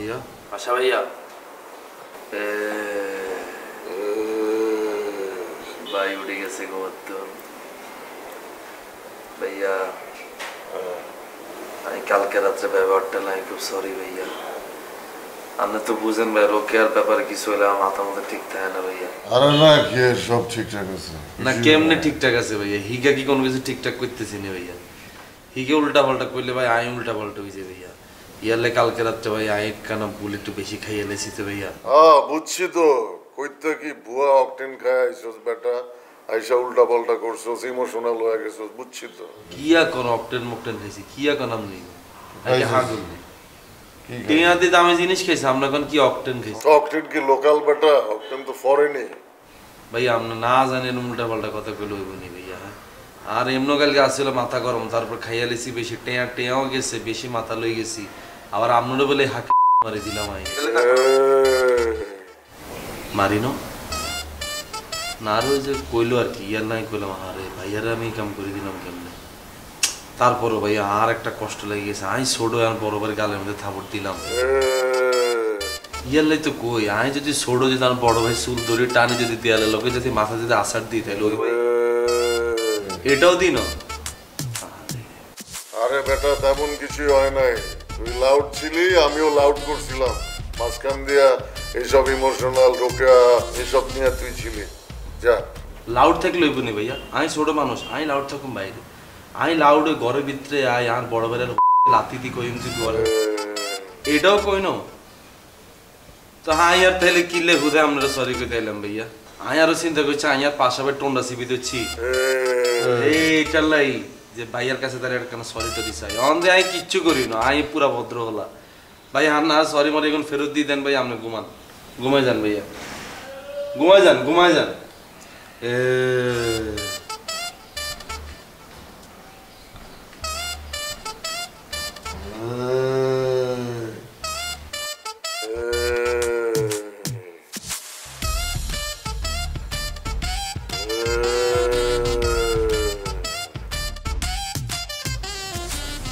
भैया आशा भैया भाई उड़ी कैसे घुमत भैया कल के रात्रे ব্যাপারটা নাই খুব সরি ভাইয়া আপনি তো বুঝেন ভাই রোকেয়ার ব্যাপারে কিছু হলে আমার মাথা মতো ঠিক থাকে না ভাইয়া আরে না কি সব ঠিকঠাক আছে না কেমনে ঠিকঠাক আছে ভাইয়া হিগা কি কোনো কিছু ঠিকঠাক করতেছি না ভাইয়া হিগে উল্টা পাল্টা করলে ভাই আই উল্টা পাল্টা হইছে ভাইয়া ইয়ালে কালকে রাত্রে ভাই আই কানা ভুল একটু বেশি খাইয়ে লেছি তো ভাইয়া বুঝছি তো কইতে কি ভুয়া অকটেন খায় আইছস বেটা আইসা উল্টা পাল্টা করছস ইমোশনাল হয়ে গেছস বুঝছি তো কিয়া কোন অকটেন মকটেন খাইছি কিয়া কোন নাম নেই আই হাগুল নেই টিয়াতে দামি জিনিস খাইছি আমরা কোন কি অকটেন খাইছি অকটেন কি লোকাল বেটা অকটেন তো ফরেনে ভাইয়া আমরা না জানেন উল্টা পাল্টা কথা কইলো হইবনি ভাইয়া আর এমনো কালকে আসছিল মাথা গরম তারপর খাইয়া লেছি বেশি টেয়াও গেছে বেশি মাথা লই গেছি আবার আমনুরে বলে হাকি মারি দিলাম আই মারিনো না আর ওই যে কইলো আর কি ইয়ার নাই কইলাম আরে ভাইয়ারে আমি কাম করে দিলাম কেমনে তারপরও ভাইয়া আর একটা কষ্ট লেগে গেছে আই ছোট আর বড়বার গালের মধ্যে থাপড় দিলাম ইয়ার লাই তো কই আই যদি ছোট যদি আমার বড় ভাই চুল ধরে টানে যদি দেয়ালে লোকে যদি মাথা যদি আসার দিই তাহলে ওই ভাই এটাও দিন আরে বেটা তেমন কিছু হয় নাই তুই লাউড ছিলি আমিও লাউড করছিলাম মাঝখান দিয়া এইসব ইমোশনাল রোকেয়া এইসব নিয়ে তুই ছিলি যা লাউড থাকলে হইব নি ভাইয়া আই ছোট মানুষ আই লাউড থাকুম বাইরে আই লাউড ঘরের ভিতরে আই আর বড় বেড়ার লাতি দি কইম তুই ঘরে এটাও কই না তো হ্যাঁ ইয়ার তাহলে কিনলে হুদে আমরা সরি কই দিলাম ভাইয়া আই আরো চিন্তা করছি আই আর পাশাবে টোন্ডা সিবি দিচ্ছি এইটার লাই যে ভাইয়ার কাছে তার একটা সরিটা দিছে অন্ধে আই কিচ্ছু করি না আই পুরা ভদ্র হলা ভাই আর না সরি মরে এখন ফেরত দিয়ে দেন ভাই আপনি ঘুমান ঘুমাই যান ভাইয়া ঘুমাই যান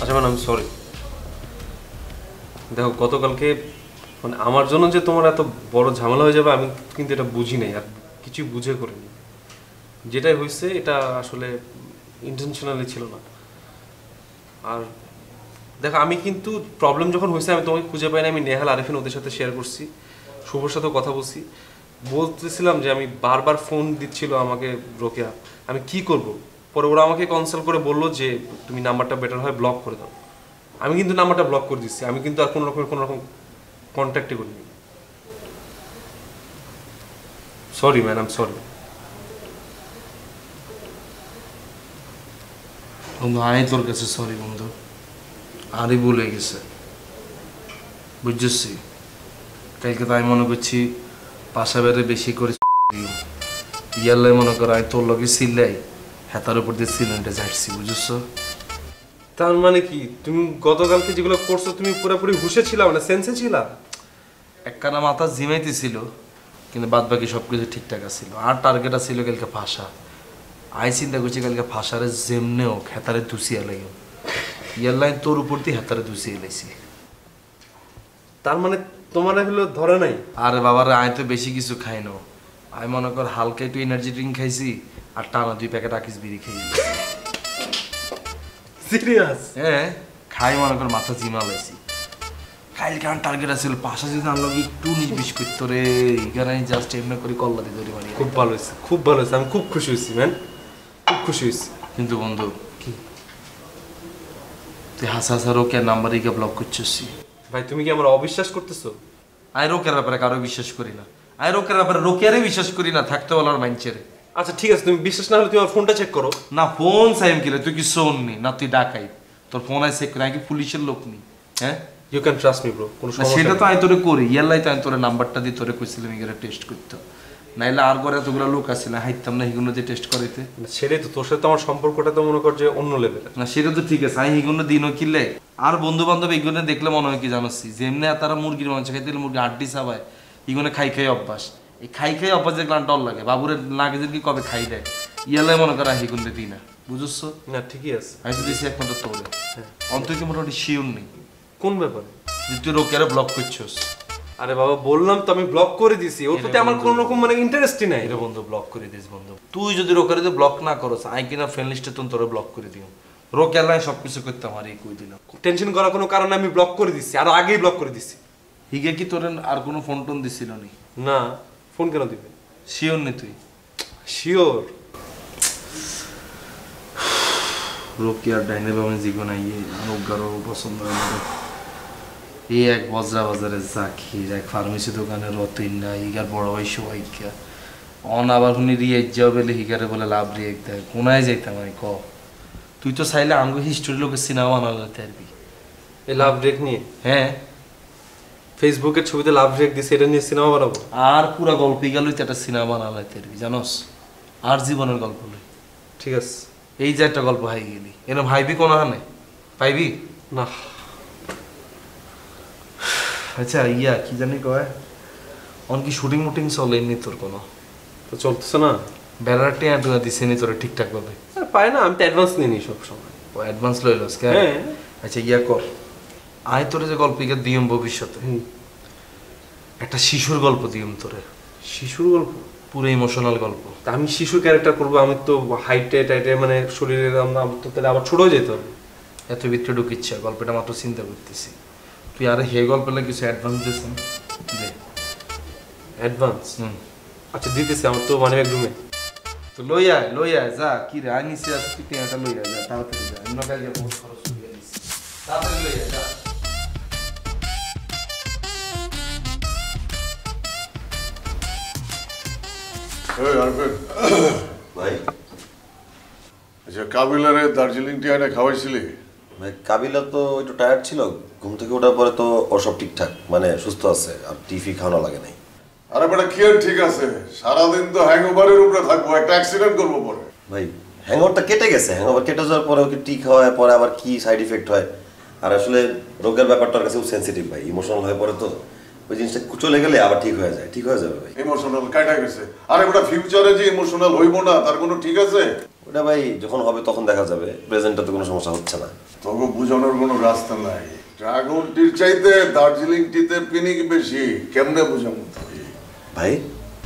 আচ্ছা ম্যাডাম সরি দেখো গতকালকে মানে আমার জন্য যে তোমার এত বড় ঝামেলা হয়ে যাবে আমি কিন্তু এটা বুঝি নাই আর কিছু বুঝে করিনি যেটাই হয়েছে এটা আসলে ইন্টেনশনালি ছিল না আর দেখো আমি কিন্তু প্রবলেম যখন হয়েছে আমি তোমাকে খুঁজে পাইনি আমি নেহাল আরিফিন ওদের সাথে শেয়ার করছি শুভর সাথেও কথা বলছি বলতেছিলাম যে আমি বারবার ফোন দিচ্ছিল আমাকে রোকেয়া আমি কি করব পরে ওরা আমাকে কনসাল্ট করে বললো যে তুমি নাম্বারটা বেটার হয় ব্লক করে দাও আমি কিন্তু নাম্বারটা ব্লক করে দিচ্ছি আমি কিন্তু আর কোনো রকম কন্ট্যাক্টই করিনি সরি ম্যাডাম সরি বন্ধু আই তোর কাছে সরি বন্ধু আরই ভুল হয়ে গেছে বুঝছি কালকে তাই মনে করছি পাশা বেড়ে বেশি করে ইয়ারলাই মনে করো আই তোর লগে সিলাই হাতার উপর দিয়ে সিলিন্ডার ঝাড়ছি বুঝছো তার মানে কি তুমি গতকালকে যেগুলো করছো তুমি পুরোপুরি হুশে ছিলা মানে সেন্সে ছিলা একখানা মাথা জিমাইতেছিল কিন্তু বাদ বাকি সবকিছু ঠিকঠাক আছিল আর টার্গেট আছিল কালকে ফাঁসা আই চিন্তা করছি কালকে ফাঁসারে যেমনেও হেতারে দুসিয়া লাগে ইয়ারলাইন তোর উপর দিয়ে হেতারে দুসিয়ে লাইছি তার মানে তোমার এগুলো ধরে নাই আরে বাবারে আই তো বেশি কিছু খাই না আমি মনে কর হালকা একটু এনার্জি ড্রিঙ্ক খাইছি আর টানা 2 প্যাকেট আকিস বিড়ি খাই সিরিয়াস হ্যাঁ খাই মনে কর মাথা জিমা লাইছি কালকে আমার টার্গেট আছিল পাশা যদি আনলো একটু নির্বিষ করতো রে এখানে জাস্ট এমনি করে কল্লা দিয়ে ধরে মারি খুব ভালো হয়েছে আমি খুব খুশি হয়েছি ম্যান খুব খুশি হয়েছি কিন্তু বন্ধু কি তুই হাসা রোকের নাম্বার দিকে ব্লক করছিস ভাই তুমি কি আমার অবিশ্বাস করতেছো আই রোকের ব্যাপারে কারো বিশ্বাস করি না আই রোকের ব্যাপারে রোকেয়ারে বিশ্বাস করি না থাকতে বলার মাইন্ডসেরে আচ্ছা ঠিক আছে তুমি বিশ্বাস না হলে তুমি আমার ফোনটা চেক করো না ফোন সাইম কিরে তুই কি শোননি না তুই ডাকাই তোর ফোন আই চেক করে আমি কি পুলিশের লোক নি হ্যাঁ you can trust me bro কোনো সমস্যা সেটা তো আমি তোরে করি ইয়ারলাই তো আমি তোরে নাম্বারটা দিয়ে তোরে কইছিলাম এগুলো টেস্ট করতে নাইলে আর ঘরে এতগুলো লোক আছে না হাইতাম না এগুলো দিয়ে টেস্ট করাইতে সেটাই তো তোর সাথে আমার সম্পর্কটা তো মনে কর যে অন্য লেভেলের না সেটা তো ঠিক আছে আমি এগুলো দিনও কিনলে আর বন্ধু বান্ধব এগুলো দেখলে মনে হয় কি জানোসি যেমনি তারা মুরগির মাংস খাইতে মুরগি আড্ডি চাবায় এগুলো খাই অভ্যাস এই খাই অভ্যাস দেখলাম ডর লাগে বাবুরে লাগে যে কি কবে খাই দেয় ইয়ালাই মনে করা এগুলো দিই না বুঝছো না ঠিকই আছে আমি তো দিছি একমাত্র তোরে অন্তত কি মোটামুটি শিওর নেই কোন ব্যাপারে যে তুই রোকেয়ারে ব্লক করছিস? আরে বাবা বললাম তো আমি ব্লক করে দিছি, ওর প্রতি আমার কোনো রকম মানে ইন্টারেস্টই নাই। এরে বন্ধু ব্লক করে দিস বন্ধু। তুই যদি রোকেয়ারে যদি ব্লক না করস, আই কিনা ফ্রেন্ড লিস্টে তোরে ব্লক করে দিও। রোকেয়ার লাই সবকিছু করতাম আর এই কই দিলাম। টেনশন করার কোনো কারণে আমি ব্লক করে দিছি, আর আগেই ব্লক করে দিছি। হিগে কি তোর আর কোনো ফোন টোন দিছিল নি? না, ফোন কেন দিবে? শিওর নি তুই? শিওর। রোকেয়ার ডাইনে বামে জীবন আইয়ে রোগারও পছন্দ হয় না। এই এক বজরা বাজারে জাকির, এক ফার্মেসি দোকানে রতিন না, হিগার বড় ভাই সবাইকা অন আবার শুনি রিয়েক যাও বলে হিগারে বলে লাভ রিয়েক দেয়। কোনায় যাইতাম আমি ক? তুই তো চাইলে আমগো হিস্টোরি লোকের সিনেমা বানাতে পারবি। এই লাভ ব্রেক নিয়ে? হ্যাঁ, ফেসবুকের ছবিতে লাভ ব্রেক দিছে, এটা নিয়ে সিনেমা বানাবো। আর পুরা গল্প গেলই তো একটা সিনেমা বানাতে পারবি জানোস। আর জীবনের গল্প লই। ঠিক আছে, এই যে একটা গল্প হাই গেলি, এরম হাইবি কোন হানে পাইবি না। আচ্ছা ইয়া কি জানি কয়, অন কি শুটিং মুটিং চলে এমনি তোর কোনো? তো চলতেছে না। বেড়ার টেয়া টুয়া দিছে নি তোরা ঠিকঠাক ভাবে? পায় না, আমি তো অ্যাডভান্স নিয়ে নিই সব সময়। ও অ্যাডভান্স লইলস কে? হ্যাঁ। আচ্ছা ইয়া কর, আয় তোরে যে গল্প ইয়া দিয়ম ভবিষ্যতে, একটা শিশুর গল্প দিয়ম তোরে। শিশুর গল্প? পুরো ইমোশনাল গল্প। তা আমি শিশু ক্যারেক্টার করবো? আমি তো হাইটে টাইটে মানে শরীরের তো তাহলে আবার ছোট হয়ে যেতে হবে। এত ভিতরে ঢুকিচ্ছে গল্পটা মাত্র চিন্তা করতেছি। তুই আরে হে গল্পে কিছু অ্যাডভান্স দিয়েছেন দে। অ্যাডভান্স? আচ্ছা দিতেছি, আমার তো মানে রুমে। তো লই আয় যা। কি রে আনি সে আছে, তুই এটা লই আয় যা, তাড়াতাড়ি যা। অন্য কাজে বহুত খরচ হয়ে গেছে, তাড়াতাড়ি লই আয় যা। এই আরফিন, ভাই আচ্ছা কাবিলারে দার্জিলিং টি এনে খাওয়াইছিলি? ভাই কাবিলা তো একটু টায়ার্ড ছিল, ঘুম থেকে ওঠার পরে তো ওর সব ঠিকঠাক, মানে সুস্থ আছে, আর টিফি খাওয়ানো লাগে নাই। আরে বেটা কি আর ঠিক আছে, সারাদিন তো হ্যাংওভারের উপরে থাকবো, একটা অ্যাক্সিডেন্ট করবো পরে। ভাই হ্যাংওভারটা কেটে গেছে, হ্যাংওভার কেটে যাওয়ার পরে ওকে টি খাওয়ায় পরে আবার কি সাইড ইফেক্ট হয়। আর আসলে রোগের ব্যাপারটা ওর কাছে খুব সেন্সিটিভ ভাই, ইমোশনাল হয়ে পড়ে তো, ওই জিনিসটা চলে গেলে আবার ঠিক হয়ে যায়, ঠিক হয়ে যাবে ভাই। ইমোশনাল কাটা গেছে, আরে বেটা ফিউচারে যে ইমোশনাল হইবো না তার কোনো ঠিক আছে? ওটা ভাই যখন হবে তখন দেখা যাবে, প্রেজেন্টে তো কোনো সমস্যা হচ্ছে না। তোকে বোঝানোর কোনো রাস্তা নাই, ড্রাগন টির চাইতে দার্জিলিং টিতে পিনিক বেশি, কেমনে বুঝাবো তোকে? ভাই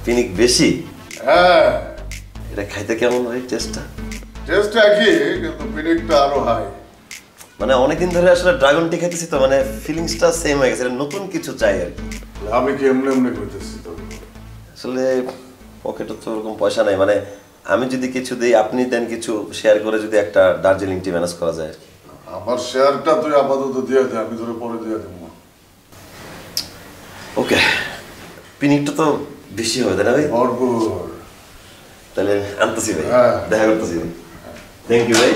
পিনিক বেশি? হ্যাঁ, এটা খাইতে কেমন ভাই টেস্টটা? টেস্ট একই কিন্তু পিনিকটা আরো হাই। মানে অনেকদিন ধরে আসলে ড্রাগন টি খাইতেছি তো, মানে ফিলিংসটা সেম হয়ে গেছে, নতুন কিছু চাই আর কি। আমি কি এমনি এমনি করতেছি তোকে? আসলে পকেটে তো ওরকম পয়সা নাই, মানে আমি যদি কিছু দিই আপনি দেন কিছু, শেয়ার করে যদি একটা দার্জিলিং টি ম্যানেজ করা যায় আর কি। আমার শেয়ারটা তুই আপাতত দিয়ে দে, আমি তোরে পরে দিয়ে দেবো। ওকে, পিনিকটা তো বেশি হবে তাই না ভাই? ভরপুর। তাহলে আনতেছি ভাই, হ্যাঁ। দেখা করতেছি ভাই। থ্যাংক ইউ ভাই।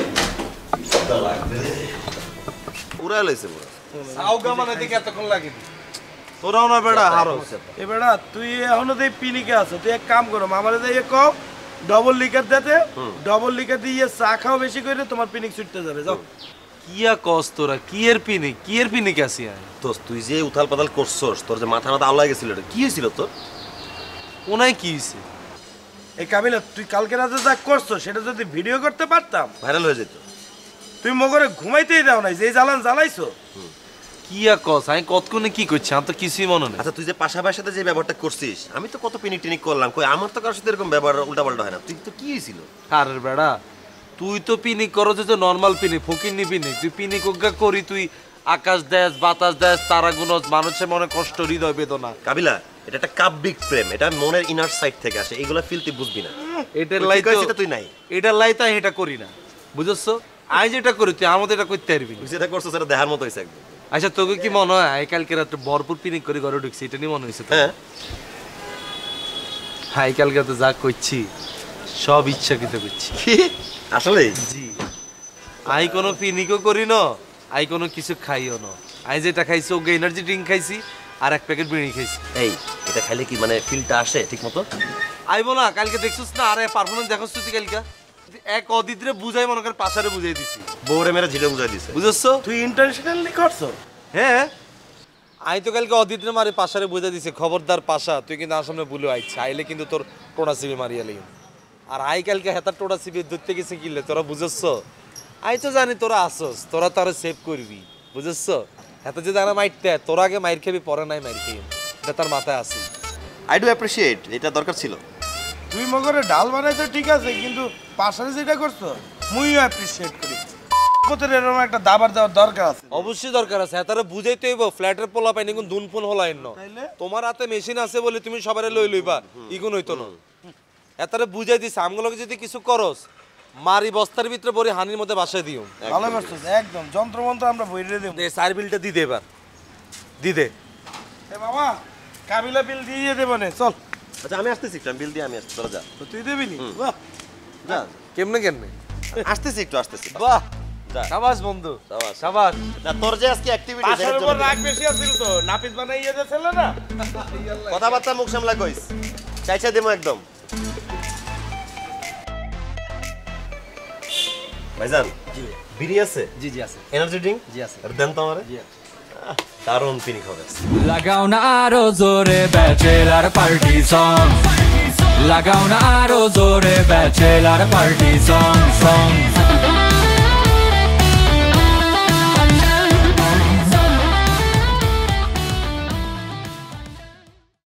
পুরা লইছে পুরা। সাউগা মানে দেখে এতক্ষণ লাগেনি তোরাও না বেড়া হারো। এ বেটা তুই এখনো তুই পিনিকে আছো, তুই এক কাম করো আমারে দিয়ে কও ডবল লিকার দিতে, ডবল লিকার দিয়ে চা খাও বেশি করে, তোমার পিনিক ছুটতে যাবে। যাও। কিয়া কস তোরা, কি এর পিনিক আসি আয়? দোস্ত তুই যে উথাল পাতাল করছস, তোর যে মাথা মাথা আওলা গেছিল, এটা কি হয়েছিল তোর? ওনাই কি হইছে? এই কাবিলা তুই কালকে রাতে যা করছো সেটা যদি ভিডিও করতে পারতাম, ভাইরাল হয়ে যেত। তুই মগরে ঘুমাইতেই দাও নাই, যে জ্বালান জ্বালাইছো। কিয়া কস, আমি কতক্ষণে কি করছি আমার তো কিছুই মনে নেই। আচ্ছা তুই যে পাশাপাশি সাথে যে ব্যবহারটা করছিস, আমি তো কত পিনিক টিনিক করলাম, কই আমার তো কারোর সাথে এরকম ব্যবহার উল্টাপাল্টা হয় না। তুই তো কি হয়েছিল? আরে বেড়া তুই তো পিনিক করো যে নর্মাল পিনিক, ফকিরনি পিনিক। তুই পিনিক ওগা করি, তুই আকাশ দেশ বাতাস দেশ তারা গুনস, মানুষের মনে কষ্ট হৃদয় বেদনা। কাবিলা এটা একটা কাব্যিক প্রেম, এটা মনের ইনার সাইড থেকে আসে, এইগুলা ফিল তুই বুঝবি না। এটার তুই লাই ঠিক হয়েছিস, তুই নাই। এটার লাই তাই এটা করি না, বুঝছস? আই যেটা করি তুই আমাদের এটা করতে পারবি না। তুই যেটা করছিস সেটা দেখার মতো হয়েছে একদম। আচ্ছা তোকে কি মনে হয় আই কালকে রাতে ভরপুর পিনিক করে ঘরে ঢুকছি, এটা নিয়ে মনে হয়েছে? হ্যাঁ আই কালকে রাতে যা করছি সব ইচ্ছাকৃত করছি। কি আসলে? জি, আই কোনো পিনিকও করি না, আই কোনো কিছু খাইও না। আই যেটা খাইছি ওকে এনার্জি ড্রিঙ্ক খাইছি আর এক প্যাকেট বিড়ি খাইছি। এই এটা খাইলে কি মানে ফিলটা আসে ঠিক মতো? আইবো না কালকে দেখছিস না? আরে পারফরমেন্স দেখছিস তুই কালকে এক অদিতরে বুঝাই মনে কর পাশারে বুঝাই দিছি, বউরে মেরে ঝিলে বুঝাই দিছে। বুঝছছো? তুই ইন্টারন্যাশনালি করছো? হ্যাঁ আই তো কালকে অদিতরে মারি পাশারে বুঝাই দিছে, খবরদার পাশা তুই কিন্তু আমার সামনে ভুলে আইছে, আইলে কিন্তু তোর টোনা সিবি মারিয়া লাগি। আর আই কালকে হেতার টোনা সিবি ধরতে গেছে কিলে, তোরা বুঝছছো? আই তো জানি তোরা আসস, তোরা তারে সেভ করবি, বুঝছছো? এত যে জানা মাইরতে তোর আগে মাইর খেবি পরে নাই মাইর খেয়ে এটা তার মাথায় আছে আই ডু অ্যাপ্রিশিয়েট, এটা দরকার ছিল। তুই মগরে ডাল বানাইছো ঠিক আছে, কিন্তু পাশারে যেটা করছো মুইও অ্যাপ্রিশিয়েট করি। কোথায় এরকম একটা দাবার দেওয়ার দরকার আছে। অবশ্যই দরকার আছে এতারে বুঝাইতে হইব ফ্ল্যাটের পোলা পাইনি কোন দুন ফোন হলাই ন তোমার হাতে মেশিন আছে বলে তুমি সবারে লই লইবা ইগুন হইতো না এতারে বুঝাই দিছে আমগুলোকে যদি কিছু করস মারি বস্তার ভিতরে বড়ি হানির মধ্যে বাসায় দিও ভালো করছিস একদম, যন্ত্রমন্ত্র আমরা বইরে দেব। দে সার বিলটা দি দে এবার দি দে এ মামা কাবিলা বিল দিয়ে দেব নে, চল। আচ্ছা আমি আসতেছি একটু, আমি বিল দিয়ে আমি আসছি, তোরা যা। তো তুই দিবি নি? বাহ যা কেমনে কেমনে আসতেছি একটু, আসতেছি। বাহ যা। শাবাশ বন্ধু শাবাশ। শাবাশ না তোর যে আজকে অ্যাক্টিভিটি পাশের উপর রাগ বেশি আছিল তো, নাপিত বানাইয়ে দিয়েছিল না। কথাবার্তা মুখ সামলা কইস, চাইছা দেবো একদম। ভাইজান বিড়ি আছে? জি জি আছে। Energy drink? জি আছে। আর দেন তো আমারে। দারুণ পিনি খাবে। লাগাও না আরো জোরে ব্যাচেলার পার্টি সং, লাগাও না আরো জোরে ব্যাচেলার পার্টি সং সং।